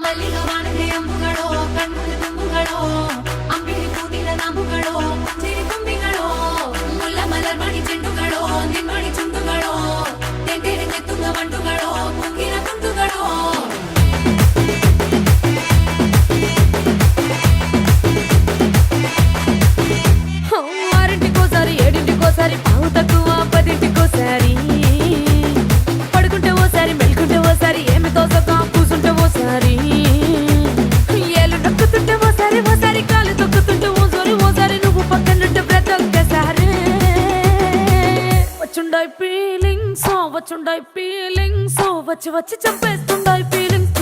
ಮಲ್ಲಿಗ ವಾಣದೆ ಅಂಬುಗಳೋ ಕಣ್ಣುಗಳ ತುಂಬುಗಳೋ ಅಂಬಿಳಿ ಕೂತಿನ ನಾಮುಗಳೋ ಮುಂಜಿರಿ ತುಂಬಿಗಳೋ ಮುಲ್ಲ ಮಲರ್ಮಣಿ ಚೆಂಡುಗಳೋ ನಿಮ್ಮಣಿ ಚುಂಡುಗಳೋ ತೆಂಟೆರೆ ತೆತ್ತುಂಗ ಮಂಟುಗಳೋ ಮುಂಗಿನ ತುಂಡುಗಳೋ ఆరింటికోసారి ఏడింటికోసారి పావు తక్కువ పదింటికోసారి పడుకుంటే ఓసారి మెలుకుంటే ఓసారి ఏమి తోసక కూసుంటే ఓసారి ఏలు నొక్కుతుంటే ఓసారి ఓసారి కాలు తొక్కుతుంటే ఓసారి నువ్వు పక్కనుంటే ప్రతి ఒక్కసారి వచ్చుండాయి ఫీలింగ్స్ వచ్చి వచ్చి చంపేస్తుండాయి ఫీలింగ్స్